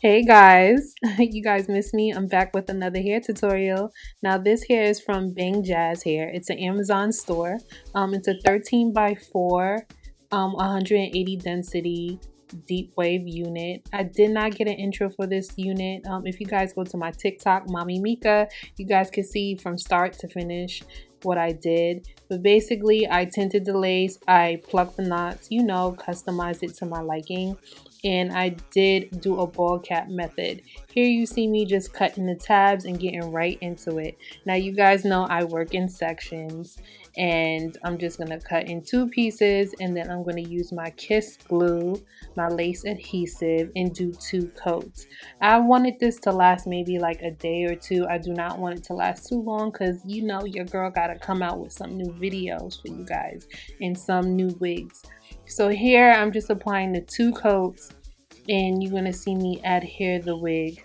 Hey guys, you guys miss me. I'm back with another hair tutorial. Now this hair is from Bangjazz hair. It's an Amazon store. It's a 13 by 4, 180 density deep wave unit. I did not get an intro for this unit. If you guys go to my TikTok, Mommy Mika, you guys can see from start to finish what I did. But basically, I tinted the lace, I plucked the knots, customized it to my liking, and I did do a ball cap method. Here you see me just cutting the tabs and getting right into it. Now you guys know I work in sections, and I'm just gonna cut in 2 pieces, and then I'm gonna use my Kiss glue, my lace adhesive, and do 2 coats. I wanted this to last maybe like a day or 2. I do not want it to last too long because your girl gotta come out with some new videos for you guys and some new wigs. So here I'm just applying the 2 coats, and you're gonna see me adhere the wig.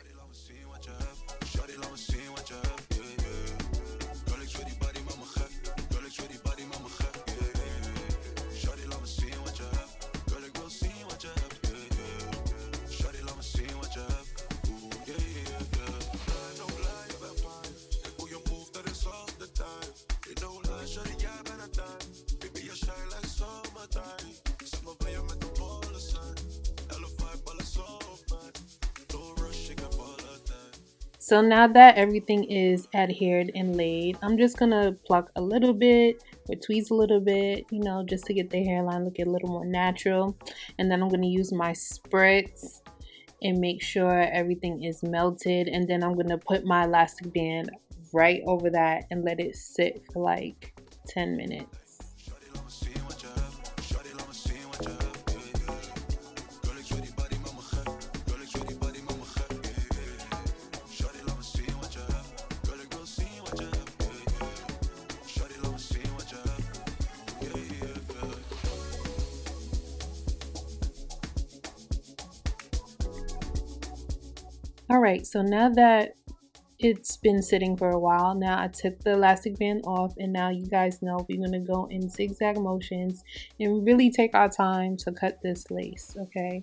So now that everything is adhered and laid, I'm just gonna pluck a little bit or tweeze a little bit, just to get the hairline looking a little more natural. And then I'm gonna use my spritz and make sure everything is melted. And then I'm gonna put my elastic band right over that and let it sit for like 10 minutes. Alright, so now that it's been sitting for a while, now I took the elastic band off, and now you guys know we're going to go in zigzag motions and really take our time to cut this lace, okay?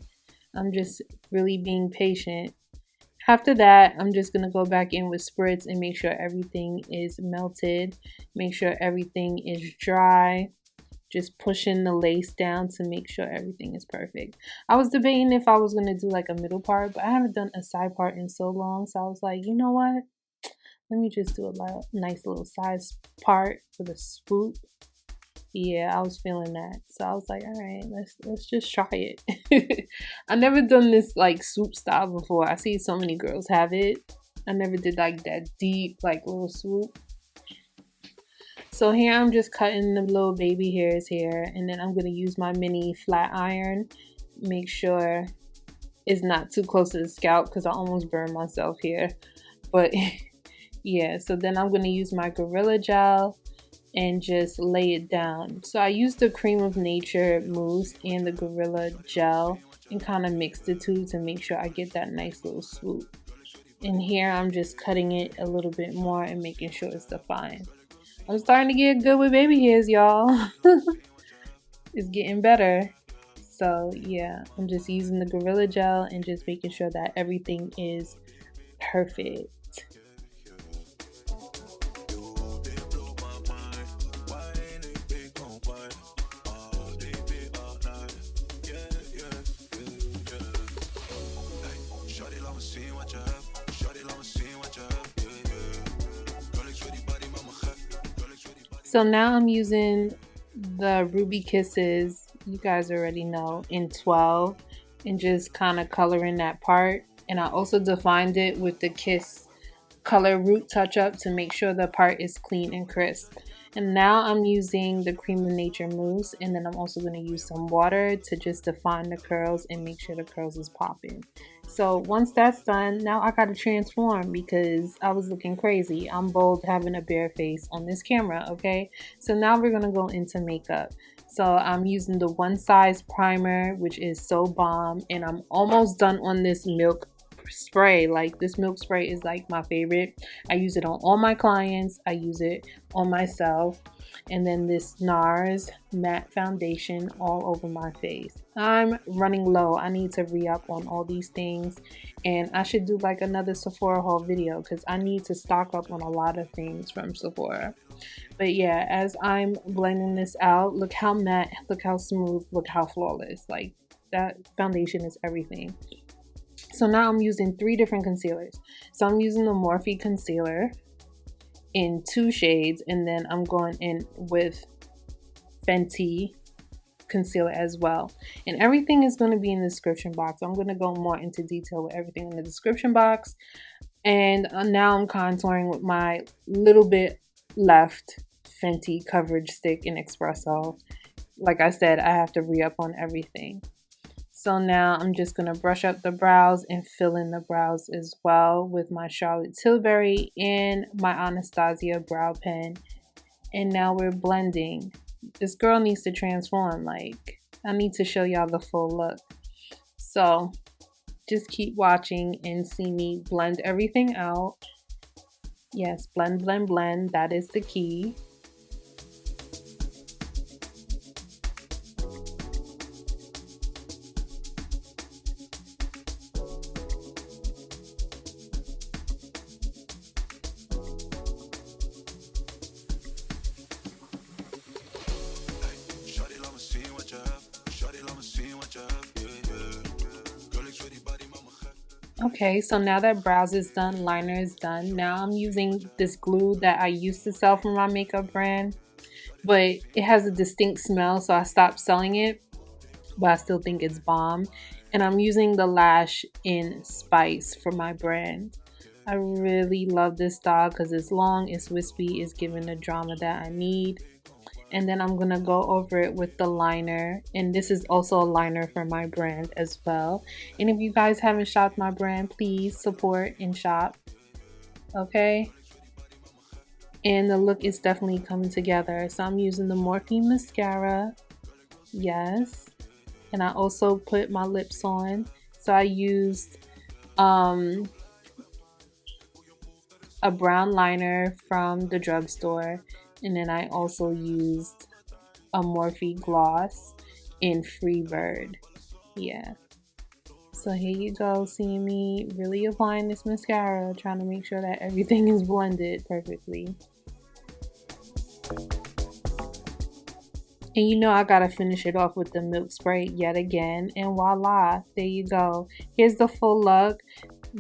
I'm just really being patient. After that, I'm just going to go back in with spritz and make sure everything is melted, make sure everything is dry. Just pushing the lace down to make sure everything is perfect. I was debating if I was going to do like a middle part, but I haven't done a side part in so long. So I was like, you know what? Let me just do a nice little side part for the swoop. Yeah, I was feeling that. So I was like, all right, let's just try it. I never done this like swoop style before. I see so many girls have it. I never did like that deep like little swoop. So here I'm just cutting the little baby hairs here, and then I'm going to use my mini flat iron. Make sure it's not too close to the scalp because I almost burned myself here. But yeah, so then I'm going to use my Gorilla Gel and just lay it down. So I used the Cream of Nature mousse and the Gorilla Gel and kind of mix the two to make sure I get that nice little swoop. And here I'm just cutting it a little bit more and making sure it's defined. I'm starting to get good with baby hairs, y'all. It's getting better. So yeah, I'm just using the Gorilla Gel and just making sure that everything is perfect. So now I'm using the Ruby Kisses, you guys already know, in 12, and just kind of coloring that part. And I also defined it with the Kiss color root touch up to make sure the part is clean and crisp. And now I'm using the Cream of Nature mousse, and then I'm also going to use some water to just define the curls and make sure the curls is popping. So once that's done, now I gotta transform because I was looking crazy. I'm bold having a bare face on this camera, okay? So now we're gonna go into makeup. So I'm using the One Size primer, which is so bomb, and I'm almost done on this Milk spray. Like, this milk spray is like my favorite. I use it on all my clients. I use it on myself. And then this NARS matte foundation all over my face. I'm running low. I need to re-up on all these things, and I should do like another Sephora haul video because I need to stock up on a lot of things from Sephora. But yeah, as I'm blending this out, look how matte, look how smooth, look how flawless. Like, that foundation is everything. So now I'm using 3 different concealers. So I'm using the Morphe concealer in 2 shades, and then I'm going in with Fenty concealer as well. And everything is going to be in the description box. I'm going to go more into detail with everything in the description box. And now I'm contouring with my little bit left Fenty coverage stick in Espresso. Like I said, I have to re-up on everything. So now I'm just going to brush up the brows and fill in the brows as well with my Charlotte Tilbury and my Anastasia brow pen. And now we're blending. This girl needs to transform. Like, I need to show y'all the full look. So just keep watching and see me blend everything out. Yes, blend, blend, blend. That is the key. Okay, so now that brows is done, liner is done. Now I'm using this glue that I used to sell from my makeup brand, but it has a distinct smell, so I stopped selling it, but I still think it's bomb. And I'm using the Lash in Spice for my brand. I really love this style because it's long, it's wispy, it's giving the drama that I need. And then I'm gonna go over it with the liner, and this is also a liner for my brand as well. And if you guys haven't shopped my brand, please support and shop, okay? And the look is definitely coming together. So I'm using the Morphe mascara, yes, and I also put my lips on. So I used a brown liner from the drugstore. And then I also used a Morphe gloss in FREEBIRD. Yeah. So here you go, seeing me really applying this mascara, trying to make sure that everything is blended perfectly. And you know I gotta finish it off with the milk spray yet again. And voila, there you go. Here's the full look.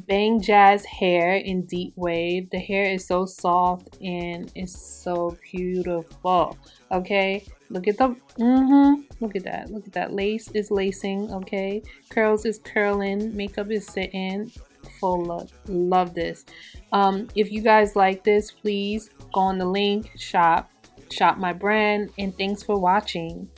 Bangjazz hair in deep wave. The hair is so soft and it's so beautiful. Okay, look at the look at that, look at that. Lace is lacing. Okay, curls is curling, makeup is sitting. Full look, love this. If you guys like this, please go on the link, shop my brand, and thanks for watching.